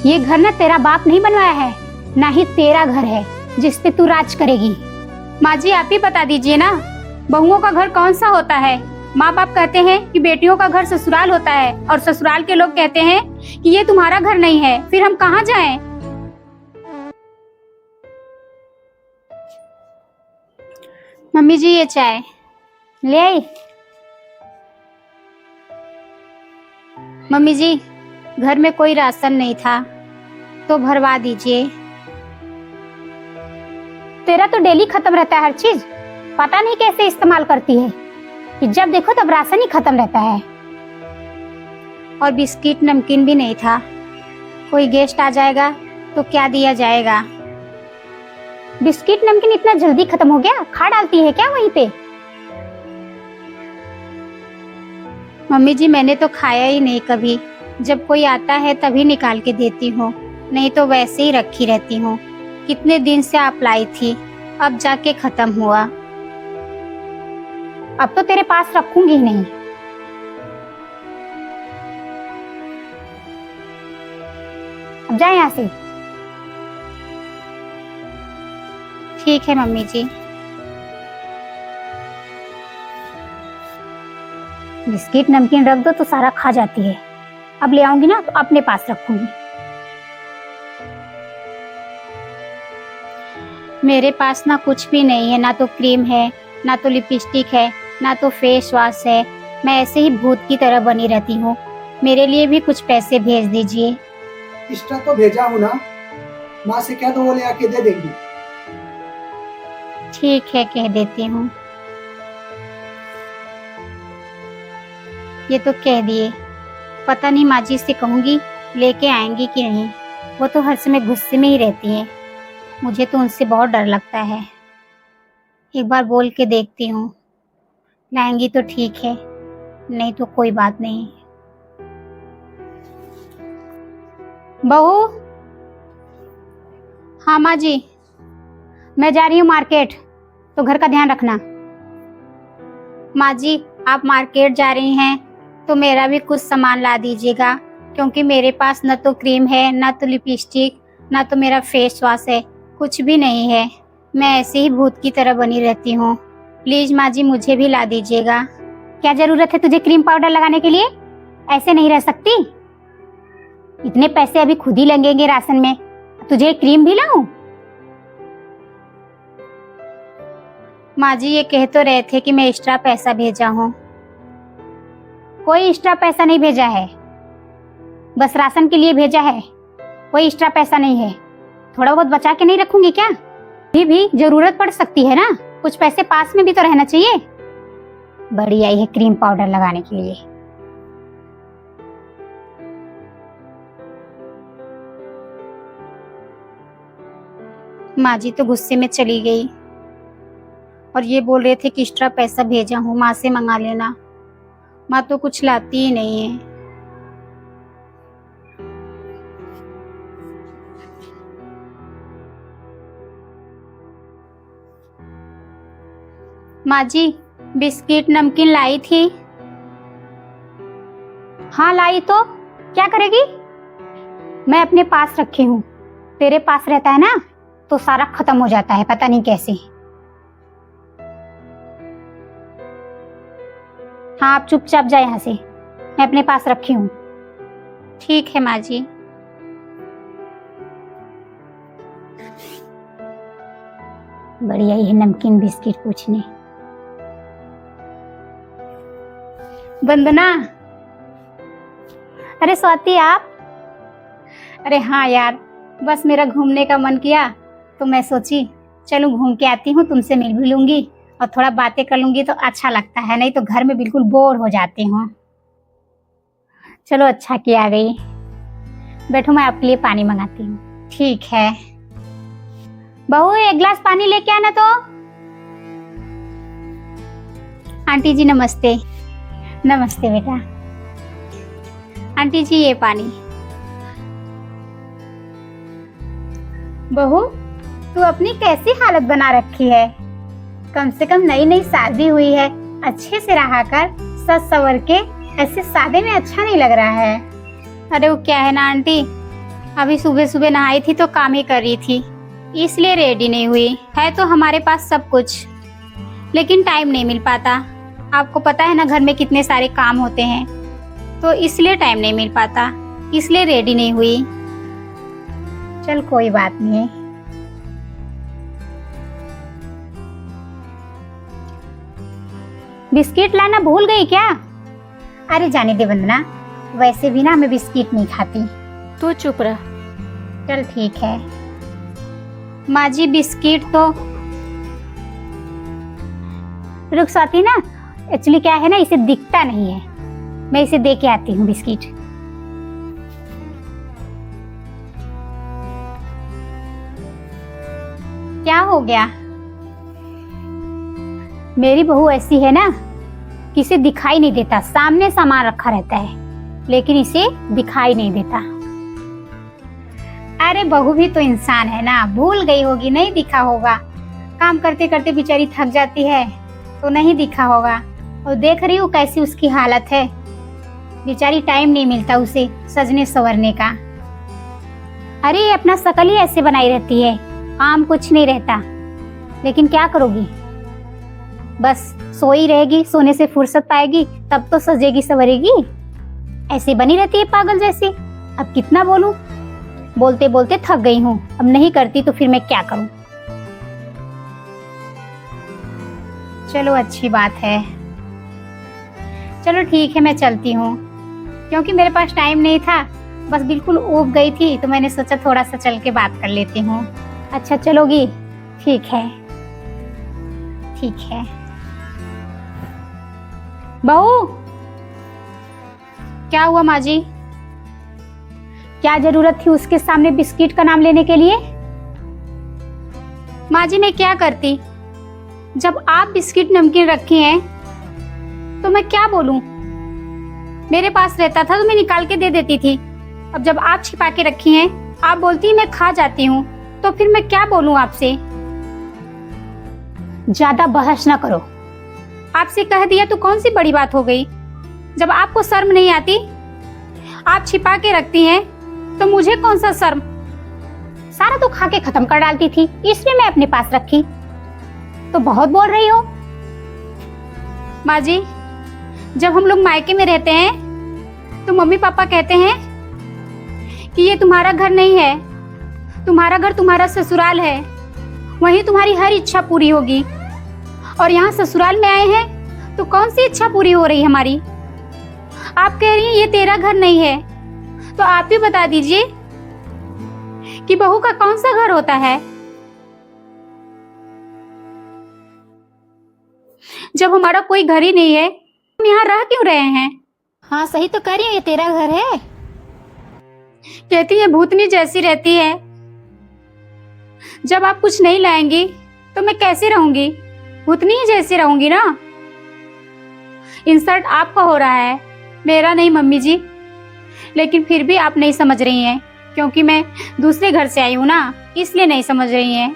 ये घर ना तेरा बाप नहीं बनवाया है, ना ही तेरा घर है जिस पे तू राज करेगी। माँ जी आप ही बता दीजिए ना, बहुओं का घर कौन सा होता है? माँ बाप कहते हैं कि बेटियों का घर ससुराल होता है, और ससुराल के लोग कहते हैं कि ये तुम्हारा घर नहीं है। फिर हम कहाँ जाएं? मम्मी जी ये चाय ले आई। मम्मी जी घर में कोई राशन नहीं था तो भरवा दीजिए। तेरा तो डेली खत्म रहता है हर चीज, पता नहीं कैसे इस्तेमाल करती है कि जब देखो तब राशन ही खत्म रहता है। और बिस्किट नमकीन भी नहीं था, कोई गेस्ट आ जाएगा तो क्या दिया जाएगा? बिस्किट नमकीन इतना जल्दी खत्म हो गया? खा डालती है क्या वहीं पे? मम्मी जी मैंने तो खाया ही नहीं कभी, जब कोई आता है तभी निकाल के देती हूँ, नहीं तो वैसे ही रखी रहती हूँ। कितने दिन से आप लाई थी, अब जाके खत्म हुआ। अब तो तेरे पास रखूंगी ही नहीं। अब जा यहाँ से। ठीक है मम्मी जी। बिस्किट नमकीन रख दो तो सारा खा जाती है, अब ले आऊंगी ना तो अपने पास रखूंगी। मेरे पास ना कुछ भी नहीं है, ना तो क्रीम है, ना तो लिपस्टिक है, ना तो फेस वॉश है। मैं ऐसे ही भूत की तरह बनी रहती हूँ। मेरे लिए भी कुछ पैसे भेज दीजिए। एक्स्ट्रा तो भेजा हूँ ना, माँ से कह दो वो ले आके दे देंगी। ठीक है कह देती हूँ। ये तो कह दिए, पता नहीं माँ जी से कहूँगी लेके आएंगी कि नहीं। वो तो हर समय गुस्से में ही रहती है, मुझे तो उनसे बहुत डर लगता है। एक बार बोल के देखती हूँ, लाएंगी तो ठीक है, नहीं तो कोई बात नहीं। बहू, हाँ माँ जी। मैं जा रही हूँ मार्केट, तो घर का ध्यान रखना। माँ जी आप मार्केट जा रही हैं तो मेरा भी कुछ सामान ला दीजिएगा, क्योंकि मेरे पास न तो क्रीम है, ना तो लिपस्टिक, ना तो मेरा फेस वॉश है, कुछ भी नहीं है। मैं ऐसे ही भूत की तरह बनी रहती हूँ। प्लीज माँ जी मुझे भी ला दीजिएगा। क्या जरूरत है तुझे क्रीम पाउडर लगाने के लिए? ऐसे नहीं रह सकती। इतने पैसे अभी खुद ही लगेंगे राशन में, तुझे क्रीम भी लाऊं? माँ जी ये कह तो रहे थे कि मैं एक्स्ट्रा पैसा भेजा हूँ। कोई एक्स्ट्रा पैसा नहीं भेजा है, बस राशन के लिए भेजा है। कोई एक्स्ट्रा पैसा नहीं है। थोड़ा बहुत बचा के नहीं रखूंगी क्या? भी जरूरत पड़ सकती है ना, कुछ पैसे पास में भी तो रहना चाहिए। बड़ी आई है क्रीम पाउडर लगाने के लिए। माँ जी तो गुस्से में चली गई, और ये बोल रहे थे कि एक्स्ट्रा पैसा भेजा हूँ, माँ से मंगा लेना। माँ तो कुछ लाती ही नहीं है। माँ जी बिस्किट नमकीन लाई थी। हाँ लाई तो क्या करेगी? मैं अपने पास रखी हूँ, तेरे पास रहता है ना तो सारा खत्म हो जाता है, पता नहीं कैसे। हाँ आप चुपचाप जा यहाँ से, मैं अपने पास रखी हूँ। ठीक है माँ जी। बड़ी आई है नमकीन बिस्किट पूछने। वंदना। अरे स्वाति आप? अरे हाँ यार, बस मेरा घूमने का मन किया तो मैं सोची चलूं घूम के आती हूँ, तुमसे मिल भी लूंगी और थोड़ा बातें कर लूंगी तो अच्छा लगता है, नहीं तो घर में बिल्कुल बोर हो जाती हूँ। चलो अच्छा किया, आ गई। बैठो मैं आपके लिए पानी मंगाती हूँ। ठीक है। बहू एक गिलास पानी लेके आना तो। आंटी जी नमस्ते। नमस्ते बेटा। आंटी जी ये पानी। बहू तू अपनी कैसी हालत बना रखी है? कम से कम नई नई शादी हुई है, अच्छे से रहा कर, सज सवर के। ऐसे सादे में अच्छा नहीं लग रहा है। अरे वो क्या है ना आंटी, अभी सुबह सुबह नहाई थी तो काम ही कर रही थी, इसलिए रेडी नहीं हुई। है तो हमारे पास सब कुछ, लेकिन टाइम नहीं मिल पाता। आपको पता है ना घर में कितने सारे काम होते हैं, तो इसलिए टाइम नहीं मिल पाता, इसलिए रेडी नहीं हुई। चल कोई बात नहीं है। बिस्किट लाना भूल गई क्या? अरे जाने दे वंदना, वैसे भी ना मैं बिस्किट नहीं खाती। तू चुप रह। चल ठीक है। माँ जी बिस्किट तो रुक स्वाति ना, एक्चुअली क्या है ना, इसे दिखता नहीं है, मैं इसे दे के आती हूँ बिस्किट। क्या हो गया? मेरी बहू ऐसी है ना कि इसे दिखाई नहीं देता, सामने सामान रखा रहता है लेकिन इसे दिखाई नहीं देता। अरे बहू भी तो इंसान है ना, भूल गई होगी, नहीं दिखा होगा। काम करते करते बेचारी थक जाती है तो नहीं दिखा होगा। और देख रही हूँ कैसी उसकी हालत है, बेचारी टाइम नहीं मिलता उसे सजने संवरने का। अरे अपना शकल ही ऐसे बनाई रहती है, काम कुछ नहीं रहता, लेकिन क्या करोगी, बस सोई रहेगी, सोने से फुर्सत पाएगी तब तो सजेगी संवरेगी, ऐसे बनी रहती है पागल जैसी। अब कितना बोलूं, बोलते बोलते थक गई हूँ, अब नहीं करती तो फिर मैं क्या करूं। चलो अच्छी बात है, चलो ठीक है मैं चलती हूँ, क्योंकि मेरे पास टाइम नहीं था, बस बिल्कुल ऊब गई थी तो मैंने सोचा थोड़ा सा चल के बात कर लेती हूँ। अच्छा चलोगी? ठीक है। ठीक है। बहू, क्या हुआ माँ जी? क्या जरूरत थी उसके सामने बिस्किट का नाम लेने के लिए? माँ जी मैं क्या करती, जब आप बिस्किट नमकीन रखी हैं तो मैं क्या बोलूं, मेरे पास रहता था तो मैं निकाल के दे देती थी। अब जब आप छिपा के रखी हैं, आप बोलती मैं खा जाती हूँ, तो फिर मैं क्या बोलूं आपसे। ज्यादा बहस ना करो। आपसे कह दिया तो कौन सी बड़ी बात हो गई। जब आपको शर्म नहीं आती, आप छिपा के रखती हैं, तो मुझे कौन सा शर्म। सारा तो खा के खत्म कर डालती थी, इसलिए मैं अपने पास रखी। तो बहुत बोल रही हो। माँ जी जब हम लोग मायके में रहते हैं तो मम्मी पापा कहते हैं कि ये तुम्हारा घर नहीं है, तुम्हारा घर तुम्हारा ससुराल है, वहीं तुम्हारी हर इच्छा पूरी होगी। और यहाँ ससुराल में आए हैं तो कौन सी इच्छा पूरी हो रही हमारी। आप कह रही हैं ये तेरा घर नहीं है, तो आप भी बता दीजिए कि बहू का कौन सा घर होता है। जब हमारा कोई घर ही नहीं है, हम यहाँ रह क्यों रहे हैं। हाँ सही तो कह रही है, ये तेरा घर है। कहती है भूतनी जैसी रहती है, जब आप कुछ नहीं लाएंगी तो मैं कैसे रहूंगी, भूतनी ही जैसी रहूंगी ना। इंसल्ट आपका हो रहा है, मेरा नहीं मम्मी जी, लेकिन फिर भी आप नहीं समझ रही हैं, क्योंकि मैं दूसरे घर से आई हूं ना, इसलिए नहीं समझ रही हैं।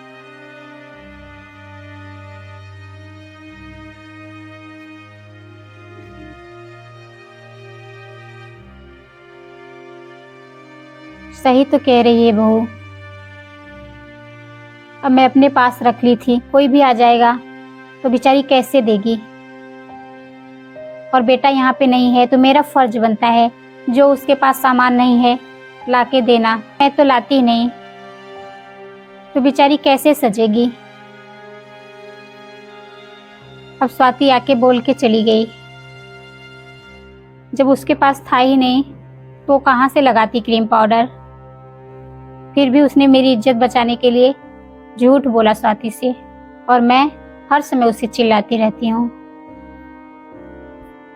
सही तो कह रही है बहू। अब मैं अपने पास रख ली थी, कोई भी आ जाएगा तो बेचारी कैसे देगी। और बेटा यहाँ पे नहीं है तो मेरा फर्ज बनता है जो उसके पास सामान नहीं है लाके देना। मैं तो लाती नहीं, तो बेचारी कैसे सजेगी। अब स्वाति आके बोल के चली गई, जब उसके पास था ही नहीं तो कहाँ से लगाती क्रीम पाउडर। फिर भी उसने मेरी इज्जत बचाने के लिए झूठ बोला स्वाति से, और मैं हर समय उसे चिल्लाती रहती हूँ।